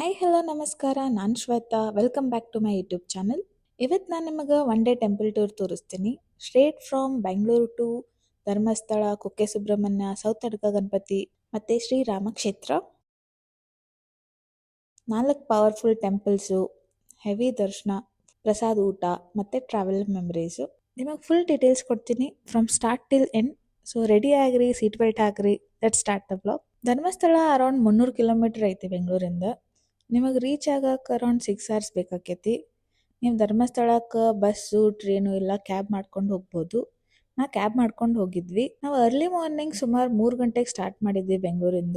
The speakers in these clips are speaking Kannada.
ಹಾಯ್ ಹಲೋ ನಮಸ್ಕಾರ, ನಾನು Shweta. Welcome back to my YouTube channel. ಇವತ್ತು ನಾನು ನಿಮಗೆ ಒನ್ ಡೇ ಟೆಂಪಲ್ ಟೂರ್ ತೋರಿಸ್ತೀನಿ. Straight from Bengaluru to Dharmasthala, Kukke Subrahmanya, Sowthadka Ganapati ಮತ್ತು ಶ್ರೀರಾಮ ಕ್ಷೇತ್ರ. 4 ಪವರ್ಫುಲ್ ಟೆಂಪಲ್ಸು, ಹೆವಿ ದರ್ಶನ, ಪ್ರಸಾದ ಊಟ ಮತ್ತು ಟ್ರಾವೆಲ್ ಮೆಮರೀಸು. ನಿಮಗೆ ಫುಲ್ ಡೀಟೇಲ್ಸ್ ಕೊಡ್ತೀನಿ from start till end. So ready ಆಗಿರಿ, ಸೀಟ್ ಬೆಲ್ಟ್ ಹಾಕ್ರಿ, let start the blog. Dharmasthala around 300 kilometre ಐತಿ ಬೆಂಗಳೂರಿಂದ. ನಿಮಗೆ ರೀಚ್ ಆಗಕ್ಕೆ ಅರೌಂಡ್ 6 ಅವರ್ಸ್ ಬೇಕಾಕೈತಿ. ನೀವು ಧರ್ಮಸ್ಥಳಕ್ಕೆ ಬಸ್ಸು, ಟ್ರೈನು ಇಲ್ಲ ಕ್ಯಾಬ್ ಮಾಡ್ಕೊಂಡು ಹೋಗ್ಬೋದು. ನಾ ಕ್ಯಾಬ್ ಮಾಡ್ಕೊಂಡು ಹೋಗಿದ್ವಿ. ನಾವು ಅರ್ಲಿ ಮಾರ್ನಿಂಗ್ ಸುಮಾರು 3 ಗಂಟೆಗೆ ಸ್ಟಾರ್ಟ್ ಮಾಡಿದ್ವಿ ಬೆಂಗಳೂರಿಂದ.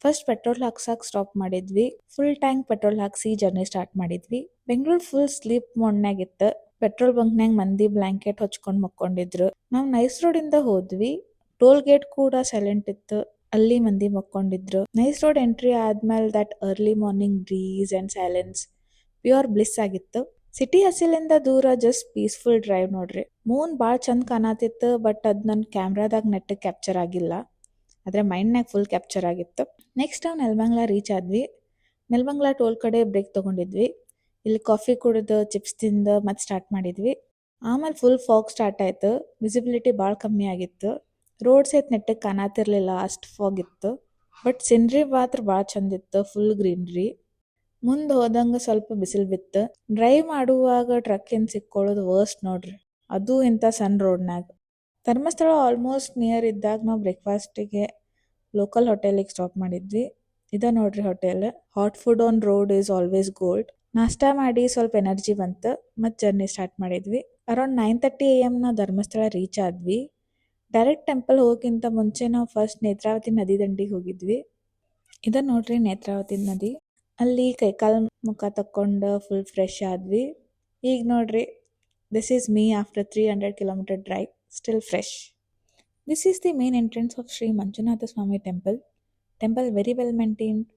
ಫಸ್ಟ್ ಪೆಟ್ರೋಲ್ ಹಾಕ್ಸಕ್ಕೆ ಸ್ಟಾಪ್ ಮಾಡಿದ್ವಿ. ಫುಲ್ ಟ್ಯಾಂಕ್ ಪೆಟ್ರೋಲ್ ಹಾಕ್ಸಿ ಜರ್ನಿ ಸ್ಟಾರ್ಟ್ ಮಾಡಿದ್ವಿ. ಬೆಂಗಳೂರು ಫುಲ್ ಸ್ಲೀಪ್ ಮೋಡ್ನಾಗಿತ್ತು. ಪೆಟ್ರೋಲ್ ಬಂಕ್ನಾಗ ಮಂದಿ ಬ್ಲಾಂಕೆಟ್ ಹೊಚ್ಕೊಂಡು ಮಕ್ಕೊಂಡಿದ್ರು. ನಾವು ನೈಸ್ ರೋಡಿಂದ ಹೋದ್ವಿ. ಟೋಲ್ ಗೇಟ್ ಕೂಡ ಸೈಲೆಂಟ್ ಇತ್ತು, ಅಲ್ಲಿ ಮಂದಿ ಮಕ್ಕೊಂಡಿದ್ರು. ನೈಸ್ ರೋಡ್ ಎಂಟ್ರಿ ಆದ್ಮೇಲೆ that early morning breeze and silence pure bliss ಆಗಿತ್ತು. ಸಿಟಿ ಹಸಿಲಿಂದ ದೂರ ಜಸ್ಟ್ ಪೀಸ್ಫುಲ್ ಡ್ರೈವ್ ನೋಡ್ರಿ. ಮೂನ್ ಭಾಳ ಚಂದ ಕಾಣತಿತ್ತು, ಬಟ್ ಅದ್ ನನ್ನ ಕ್ಯಾಮ್ರಾದಾಗ ನೆಟ್ ಕ್ಯಾಪ್ಚರ್ ಆಗಿಲ್ಲ, ಆದ್ರೆ ಮೈಂಡ್ನಾಗ ಫುಲ್ ಕ್ಯಾಪ್ಚರ್ ಆಗಿತ್ತು. ನೆಕ್ಸ್ಟ್ ನಾವು ನೆಲಮಂಗಲ ರೀಚ್ ಆದ್ವಿ. ನೆಲಮಂಗಲ ಟೋಲ್ ಕಡೆ ಬ್ರೇಕ್ ತಗೊಂಡಿದ್ವಿ. ಇಲ್ಲಿ ಕಾಫಿ ಕುಡಿದು ಚಿಪ್ಸ್ ತಿಂದು ಮತ್ತೆ ಸ್ಟಾರ್ಟ್ ಮಾಡಿದ್ವಿ. ಆಮೇಲೆ ಫುಲ್ ಫಾಗ್ ಸ್ಟಾರ್ಟ್ ಆಯ್ತು. ವಿಸಿಬಿಲಿಟಿ ಭಾಳ ಕಮ್ಮಿ ಆಗಿತ್ತು. ರೋಡ್ ಸಹಿತ ನೆಟ್ಟಗೆ ಕಾಣತಿರ್ಲಿಲ್ಲ, ಅಷ್ಟು ಫಾಗ್ ಇತ್ತು. ಬಟ್ ಸಿನ್ರಿ ಮಾತ್ರ ಭಾಳ ಚಂದ ಇತ್ತು, ಫುಲ್ ಗ್ರೀನ್ರಿ. ಮುಂದೆ ಹೋದಂಗೆ ಸ್ವಲ್ಪ ಬಿಸಿಲು ಬಿತ್ತು. ಡ್ರೈವ್ ಮಾಡುವಾಗ ಟ್ರಕ್ ಏನು ಸಿಕ್ಕೊಳ್ಳೋದು ವರ್ಸ್ಟ್ ನೋಡ್ರಿ, ಅದು ಇಂಥ ಸಣ್ಣ ರೋಡ್ನಾಗ. ಧರ್ಮಸ್ಥಳ ಆಲ್ಮೋಸ್ಟ್ ನಿಯರ್ ಇದ್ದಾಗ ನಾವು ಬ್ರೇಕ್ಫಾಸ್ಟಿಗೆ ಲೋಕಲ್ ಹೋಟೆಲಿಗೆ ಸ್ಟಾಪ್ ಮಾಡಿದ್ವಿ. ಇದ ನೋಡ್ರಿ hotel. Hot food on road is always gold. ನಾಷ್ಟಾ ಮಾಡಿ ಸ್ವಲ್ಪ ಎನರ್ಜಿ ಬಂತು, ಮತ್ತೆ ಜರ್ನಿ ಸ್ಟಾರ್ಟ್ ಮಾಡಿದ್ವಿ. ಅರೌಂಡ್ 9:30 AM ನಾವು ಧರ್ಮಸ್ಥಳ ರೀಚ್ ಆದ್ವಿ. ಡೈರೆಕ್ಟ್ ಟೆಂಪಲ್ ಹೋಗೋಕ್ಕಿಂತ ಮುಂಚೆ ನಾವು ಫಸ್ಟ್ ನೇತ್ರಾವತಿ ನದಿ ದಂಡಿಗೆ ಹೋಗಿದ್ವಿ. ಇದ ನೋಡ್ರಿ ನೇತ್ರಾವತಿ ನದಿ. ಅಲ್ಲಿ ಕೈಕಾಲು ಮುಖ ತಕ್ಕೊಂಡು ಫುಲ್ ಫ್ರೆಶ್ ಆದ್ವಿ. ಈಗ ನೋಡ್ರಿ, this is me after 300 kilometre drive, still fresh. This is the main entrance of Shri Manjunatha Swami temple. Temple very well maintained.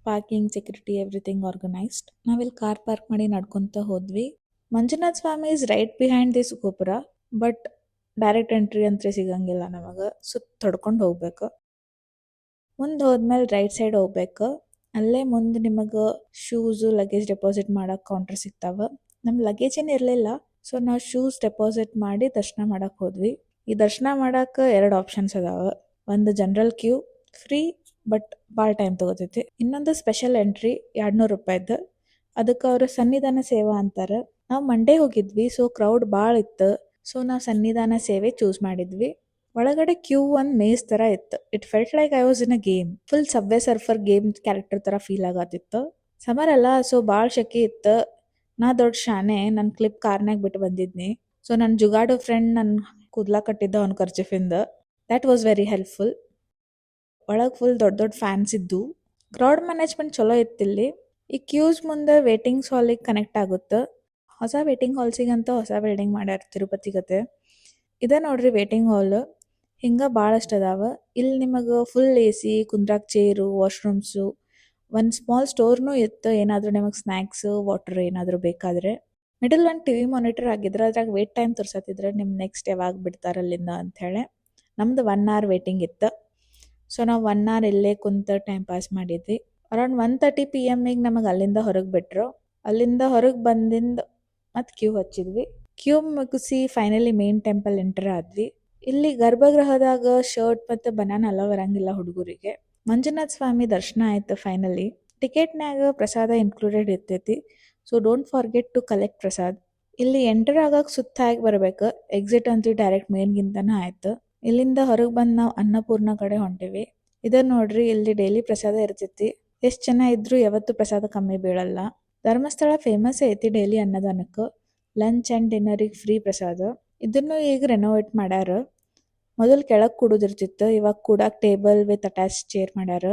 Parking, security, everything organised. ನಾವಿಲ್ಲಿ ಕಾರ್ ಪಾರ್ಕ್ ಮಾಡಿ ನಡ್ಕೊಂತ ಹೋದ್ವಿ. Manjunatha Swami is right behind this ಗೋಪುರ, ಬಟ್ ಡೈರೆಕ್ಟ್ ಎಂಟ್ರಿ ಅಂತ ಸಿಗಂಗಿಲ್ಲ ನಮಗೆ, ಸುತ್ತ ಹೊಡ್ಕೊಂಡು ಹೋಗ್ಬೇಕು. ಮುಂದೆ ಹೋದ್ಮೇಲೆ ರೈಟ್ ಸೈಡ್ ಹೋಗ್ಬೇಕು. ಅಲ್ಲೇ ಮುಂದೆ ನಿಮಗೆ ಶೂಸು, ಲಗೇಜ್ ಡೆಪಾಸಿಟ್ ಮಾಡಕ್ಕೆ ಕೌಂಟರ್ ಸಿಗ್ತಾವ. ನಮ್ಮ ಲಗೇಜ್ ಏನು ಇರಲಿಲ್ಲ, ಸೊ ನಾವು ಶೂಸ್ ಡೆಪಾಸಿಟ್ ಮಾಡಿ ದರ್ಶನ ಮಾಡಕ್ಕೆ ಹೋದ್ವಿ. ಈ ದರ್ಶನ ಮಾಡಕ್ಕೆ 2 ಆಪ್ಷನ್ಸ್ ಅದಾವ. ಒಂದು ಜನರಲ್ ಕ್ಯೂ, ಫ್ರೀ, ಬಟ್ ಭಾಳ ಟೈಮ್ ತಗೋತೈತಿ. ಇನ್ನೊಂದು ಸ್ಪೆಷಲ್ ಎಂಟ್ರಿ, 200 ರೂಪಾಯಿದ್ದು. ಅದಕ್ಕೆ ಅವರು ಸನ್ನಿಧಾನ ಸೇವಾ ಅಂತಾರೆ. ನಾವು ಮಂಡೇ ಹೋಗಿದ್ವಿ, ಸೊ ಕ್ರೌಡ್ ಭಾಳ ಇತ್ತು. ಸೊ ನಾವು ಸನ್ನಿಧಾನ ಸೇವೆ ಚೂಸ್ ಮಾಡಿದ್ವಿ. ಒಳಗಡೆ ಕ್ಯೂ ಒಂದು ಮೇಸ್ ಥರ ಇತ್ತು. It felt like I was in a game. Full subway surprise game character ಥರ ಫೀಲ್ ಆಗತ್ತಿತ್ತು. ಸಮರ್ ಅಲ್ಲ, ಸೊ ಭಾಳ ಶೆಕೆ ಇತ್ತು. ನಾ ದೊಡ್ಡ ಶಾನೆ, ನನ್ನ ಕ್ಲಿಪ್ ಕಾರ್ನಾಗ ಬಿಟ್ಟು ಬಂದಿದ್ನಿ. ಸೊ ನನ್ನ ಜುಗಾಡು ಫ್ರೆಂಡ್ ನನ್ನ ಕೂದ್ಲ ಕಟ್ಟಿದ್ದ ಅವ್ನ ಕರ್ಚಿಫಿಂದ. That was very helpful. ಒಳಗೆ ಫುಲ್ ದೊಡ್ಡ ದೊಡ್ಡ ಫ್ಯಾನ್ಸ್ ಇದ್ದು. ಕ್ರೌಡ್ ಮ್ಯಾನೇಜ್ಮೆಂಟ್ ಚಲೋ ಇತ್ತಿಲ್ಲಿ. ಈ ಕ್ಯೂಸ್ ಮುಂದೆ ವೇಟಿಂಗ್ಸ್ ಹಾಲಿಗೆ ಕನೆಕ್ಟ್ ಆಗುತ್ತೆ. ಹೊಸ ವೇಟಿಂಗ್ ಹಾಲ್ಸಿಗಂತ ಹೊಸ ಬಿಲ್ಡಿಂಗ್ ಮಾಡ್ಯಾರ ತಿರುಪತಿ ಗತೆ. ಇದ ನೋಡ್ರಿ ವೇಟಿಂಗ್ ಹಾಲ್. ಹಿಂಗೆ ಭಾಳಷ್ಟು ಅದಾವ. ಇಲ್ಲಿ ನಿಮಗೆ ಫುಲ್ AC, ಕುಂದ್ರಾಕ್ ಚೇರು, ವಾಶ್ರೂಮ್ಸು, ಒಂದು ಸ್ಮಾಲ್ ಸ್ಟೋರ್ನೂ ಇತ್ತು. ಏನಾದರೂ ನಿಮಗೆ ಸ್ನ್ಯಾಕ್ಸು, ವಾಟರ್ ಏನಾದರೂ ಬೇಕಾದರೆ. ಮಿಡಲ್ ಒಂದು TV ಮಾನಿಟರ್ ಆಗಿದ್ರೆ ಅದ್ರಾಗ ವೇಟ್ ಟೈಮ್ ತೋರ್ಸತ್ತಿದ್ರೆ ನಿಮ್ಮ ನೆಕ್ಸ್ಟ್ ಯಾವಾಗ ಬಿಡ್ತಾರೆ ಅಲ್ಲಿಂದ ಅಂಥೇಳಿ. ನಮ್ದು 1 hour ವೇಟಿಂಗ್ ಇತ್ತು. ಸೊ ನಾವು 1 hour ಇಲ್ಲೇ ಕುಂತ ಟೈಮ್ ಪಾಸ್ ಮಾಡಿದ್ವಿ. ಅರೌಂಡ್ 1:30 PM ನಮಗೆ ಅಲ್ಲಿಂದ ಹೊರಗೆ ಬಿಟ್ರು. ಅಲ್ಲಿಂದ ಹೊರಗೆ ಬಂದಿಂದ ಮತ್ತು ಕ್ಯೂ ಹಚ್ಚಿದ್ವಿ. ಕ್ಯೂ ಮುಗಿಸಿ ಫೈನಲಿ ಮೇನ್ ಟೆಂಪಲ್ ಎಂಟರ್ ಆದ್ವಿ. ಇಲ್ಲಿ ಗರ್ಭಗೃಹದಾಗ ಶರ್ಟ್ ಮತ್ತು ಬನಾನ್ ಅಲೋ ಬರಂಗಿಲ್ಲ ಹುಡುಗರಿಗೆ. ಮಂಜುನಾಥ ಸ್ವಾಮಿ ದರ್ಶನ ಆಯ್ತು ಫೈನಲಿ. ಟಿಕೆಟ್ನಾಗ ಪ್ರಸಾದ ಇನ್ಕ್ಲೂಡೆಡ್ ಇರ್ತೈತಿ, so don't forget to collect prasad. ಇಲ್ಲಿ ಎಂಟರ್ ಆಗಕ್ಕೆ ಸುತ್ತಾಗಿ ಬರಬೇಕು. ಎಕ್ಸಿಟ್ ಅಂತೂ ಡೈರೆಕ್ಟ್ ಮೇನ್ಗಿಂತನ ಆಯ್ತು. ಇಲ್ಲಿಂದ ಹೊರಗೆ ಬಂದು ನಾವು ಅನ್ನಪೂರ್ಣ ಕಡೆ ಹೊಂಟಿವಿ. ಇದನ್ನ ನೋಡ್ರಿ, ಇಲ್ಲಿ ಡೈಲಿ ಪ್ರಸಾದ ಇರ್ತೈತಿ. ಎಷ್ಟು ಜನ ಇದ್ರೂ ಯಾವತ್ತೂ ಪ್ರಸಾದ ಕಮ್ಮಿ ಬೀಳಲ್ಲ. ಧರ್ಮಸ್ಥಳ ಫೇಮಸ್ ಐತಿ ಡೈಲಿ ಅನ್ನದಾನಕ್ಕೆ. ಲಂಚ್ ಆ್ಯಂಡ್ ಡಿನ್ನರಿಗೆ ಫ್ರೀ ಪ್ರಸಾದ. ಇದನ್ನು ಈಗ ರೆನೋವೇಟ್ ಮಾಡ್ಯಾರ. ಮೊದಲು ಕೆಳಗೆ ಕೂಡೋದಿರ್ತಿತ್ತು, ಇವಾಗ ಕೂಡಕ್ಕೆ ಟೇಬಲ್ ವಿತ್ ಅಟ್ಯಾಚ್ ಚೇರ್ ಮಾಡ್ಯಾರ.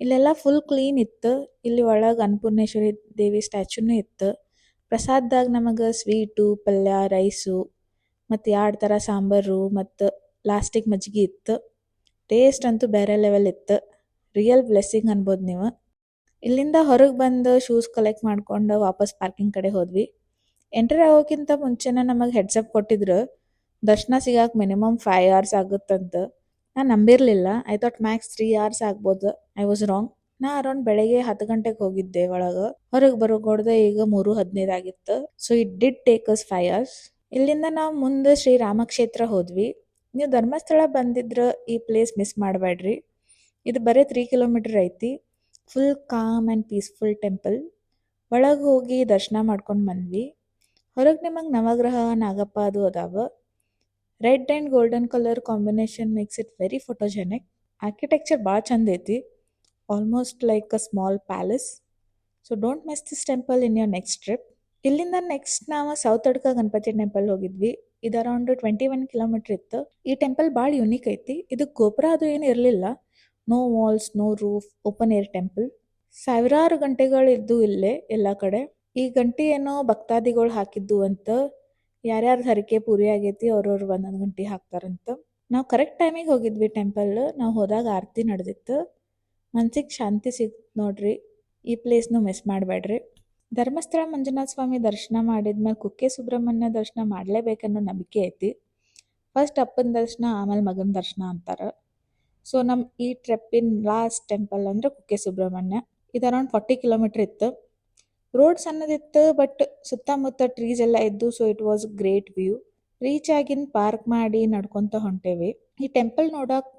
ಇಲ್ಲೆಲ್ಲ ಫುಲ್ ಕ್ಲೀನ್ ಇತ್ತು. ಇಲ್ಲಿ ಒಳಗೆ ಅನ್ನಪೂರ್ಣೇಶ್ವರಿ ದೇವಿ ಸ್ಟ್ಯಾಚ್ಯೂನೂ ಇತ್ತು. ಪ್ರಸಾದದಾಗ ನಮಗೆ ಸ್ವೀಟು, ಪಲ್ಯ, ರೈಸು ಮತ್ತು 2 ಥರ ಸಾಂಬಾರು ಮತ್ತು ಲಾಸ್ಟಿಗೆ ಮಜ್ಜಿಗೆ ಇತ್ತು. ಟೇಸ್ಟ್ ಅಂತೂ ಬೇರೆ ಲೆವೆಲ್ ಇತ್ತು. ರಿಯಲ್ ಬ್ಲೆಸ್ಸಿಂಗ್ ಅನ್ಬೋದು ನೀವು. ಇಲ್ಲಿಂದ ಹೊರಗೆ ಬಂದು ಶೂಸ್ ಕಲೆಕ್ಟ್ ಮಾಡ್ಕೊಂಡು ವಾಪಸ್ ಪಾರ್ಕಿಂಗ್ ಕಡೆ ಹೋದ್ವಿ. ಎಂಟ್ರಿ ಆಗೋಕ್ಕಿಂತ ಮುಂಚೆನೇ ನಮಗೆ ಹೆಡ್ಸಪ್ ಕೊಟ್ಟಿದ್ರು, ದರ್ಶನ ಸಿಗಕ್ಕೆ ಮಿನಿಮಮ್ 5 hours ಆಗುತ್ತಂತ. ನಾನು ನಂಬಿರಲಿಲ್ಲ. ಐ ಥಾಟ್ ಮ್ಯಾಕ್ಸ್ 3 hours ಆಗ್ಬೋದು. I was wrong. ನಾ ಅರೌಂಡ್ ಬೆಳಗ್ಗೆ 10 ಗಂಟೆಗೆ ಹೋಗಿದ್ದೆ ಒಳಗೆ. ಹೊರಗೆ ಬರೋಗೊಡ್ದೆ ಈಗ 3:15 ಆಗಿತ್ತು. So it did take us 5 hours. ಇಲ್ಲಿಂದ ನಾವು ಮುಂದೆ ಶ್ರೀರಾಮಕ್ಷೇತ್ರ ಹೋದ್ವಿ. ನೀವು ಧರ್ಮಸ್ಥಳ ಬಂದಿದ್ರೆ ಈ ಪ್ಲೇಸ್ ಮಿಸ್ ಮಾಡಬೇಡ್ರಿ. ಇದು ಬರೀ 3 ಕಿಲೋಮೀಟರ್ ಐತಿ. Full com and peaceful temple. ಒಳಗೆ ಹೋಗಿ ದರ್ಶನ ಮಾಡ್ಕೊಂಡು ಬಂದ್ವಿ. ಹೊರಗೆ ನಿಮಗೆ ನವಗ್ರಹ ನಾಗಪ್ಪ ಅದು ಅದಾವ. Red and golden colour combination makes it very photogenic. Architecture ಭಾಳ ಚಂದ ಐತಿ, almost like a small palace. So don't miss this temple in your next trip. ಇಲ್ಲಿಂದ ನೆಕ್ಸ್ಟ್ ನಾವು ಸೌತಡ್ಕ ಗಣಪತಿ ಟೆಂಪಲ್ ಹೋಗಿದ್ವಿ. ಇದು ಅರೌಂಡ್ 21 ಕಿಲೋಮೀಟರ್ ಇತ್ತು. ಈ ಟೆಂಪಲ್ ಭಾಳ ಯುನೀಕ್ ಐತಿ. ಇದು ಗೋಪುರ ಅದು ಏನು ಇರಲಿಲ್ಲ. No walls, no roof, open air temple. ಸಾವಿರಾರು ಗಂಟೆಗಳಿದ್ದು ಇಲ್ಲೇ ಎಲ್ಲ ಕಡೆ. ಈ ಗಂಟೆ ಏನೋ ಭಕ್ತಾದಿಗಳು ಹಾಕಿದ್ದು ಅಂತ. ಯಾರ್ಯಾರ್ದು ಹರಕೆ ಪೂರಿ ಆಗೈತಿ ಅವ್ರವ್ರು ಒಂದೊಂದು ಗಂಟೆ ಹಾಕ್ತಾರಂತ. ನಾವು ಕರೆಕ್ಟ್ ಟೈಮಿಗೆ ಹೋಗಿದ್ವಿ ಟೆಂಪಲ್. ನಾವು ಹೋದಾಗ ಆರತಿ ನಡೆದಿತ್ತು. ಮನ್ಸಿಗೆ ಶಾಂತಿ ಸಿಗ್ತು ನೋಡ್ರಿ. ಈ ಪ್ಲೇಸ್ನು ಮಿಸ್ ಮಾಡಬೇಡ್ರಿ. ಧರ್ಮಸ್ಥಳ ಮಂಜುನಾಥ ಸ್ವಾಮಿ ದರ್ಶನ ಮಾಡಿದ್ಮೇಲೆ ಕುಕ್ಕೆ ಸುಬ್ರಹ್ಮಣ್ಯ ದರ್ಶನ ಮಾಡಲೇಬೇಕನ್ನೋ ನಂಬಿಕೆ ಐತಿ. ಫಸ್ಟ್ ಅಪ್ಪನ ದರ್ಶನ ಆಮೇಲೆ ಮಗನ ದರ್ಶನ ಅಂತಾರೆ. ಸೊ ನಮ್ಮ ಈ ಟ್ರಿಪ್ಪಿನ ಲಾಸ್ಟ್ ಟೆಂಪಲ್ ಅಂದ್ರೆ ಕುಕ್ಕೆ ಸುಬ್ರಹ್ಮಣ್ಯ. ಇದು ಅರೌಂಡ್ 40 ಕಿಲೋಮೀಟರ್ ಇತ್ತು. ರೋಡ್ ಸಣ್ಣದಿತ್ತು, ಬಟ್ ಸುತ್ತಮುತ್ತ ಟ್ರೀಸ್ ಎಲ್ಲ ಇದ್ದು. So it was great view. Reach ಆಗಿನ ಪಾರ್ಕ್ ಮಾಡಿ ನಡ್ಕೊಂತ ಹೊಂಟೇವಿ. ಈ ಟೆಂಪಲ್ ನೋಡಕ್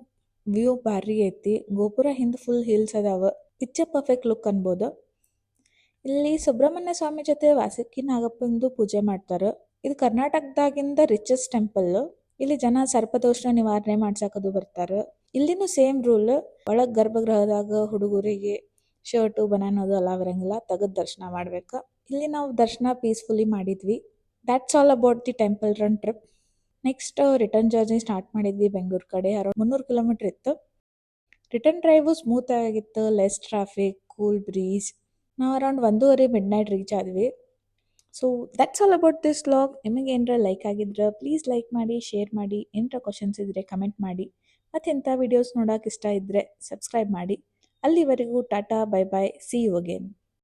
ವ್ಯೂ ಭಾರಿ ಐತಿ. ಗೋಪುರ ಹಿಂದೆ ಫುಲ್ ಹಿಲ್ಸ್ ಅದಾವ. ಪಿಕ್ಚರ್ ಪರ್ಫೆಕ್ಟ್ ಲುಕ್ ಅನ್ಬೋದು. ಇಲ್ಲಿ ಸುಬ್ರಹ್ಮಣ್ಯ ಸ್ವಾಮಿ ಜೊತೆ ವಾಸುಕಿ ನಾಗಪ್ಪಂದು ಪೂಜೆ ಮಾಡ್ತಾರೆ. ಇದು ಕರ್ನಾಟಕದಾಗಿಂದ ರಿಚೆಸ್ಟ್ ಟೆಂಪಲ್. ಇಲ್ಲಿ ಜನ ಸರ್ಪದೋಷ ನಿವಾರಣೆ ಮಾಡ್ಸಕದು ಬರ್ತಾರೆ. ಇಲ್ಲಿನೂ ಸೇಮ್ ರೂಲ್. ಒಳಗ್ ಗರ್ಭಗೃಹದಾಗ ಹುಡುಗರಿಗೆ ಶರ್ಟು ಬನಾನೋದು ಅಲ್ಲ ಬರಂಗಿಲ್ಲ, ತೆಗೆದು ದರ್ಶನ ಮಾಡ್ಬೇಕು. ಇಲ್ಲಿ ನಾವು ದರ್ಶನ ಪೀಸ್ಫುಲಿ ಮಾಡಿದ್ವಿ. That's all about the temple run trip. Next return journey start ಮಾಡಿದ್ವಿ ಬೆಂಗಳೂರು ಕಡೆ. ಅರೌಂಡ್ 300 ಕಿಲೋಮೀಟರ್ ಇತ್ತು. ರಿಟರ್ನ್ ಡ್ರೈವು ಸ್ಮೂತ್ ಆಗಿತ್ತು. Less traffic, cool breeze. ನಾವು ಅರೌಂಡ್ 1:30 ಮಿಡ್ನೈಟ್ ರೀಚ್ ಆದ್ವಿ. So that's all about this vlog. ನಿಮಗೆ ಏನರ ಲೈಕ್ ಆಗಿದ್ರೆ ಪ್ಲೀಸ್ ಲೈಕ್ ಮಾಡಿ, ಶೇರ್ ಮಾಡಿ. ಏನರ ಕ್ವಶನ್ಸ್ ಇದ್ದರೆ ಕಮೆಂಟ್ ಮಾಡಿ. ಮತ್ತು ಇಂಥ ವಿಡಿಯೋಸ್ ನೋಡೋಕೆ ಇಷ್ಟ ಇದ್ದರೆ ಸಬ್ಸ್ಕ್ರೈಬ್ ಮಾಡಿ. ಅಲ್ಲಿವರೆಗೂ tata, bye bye, see you again.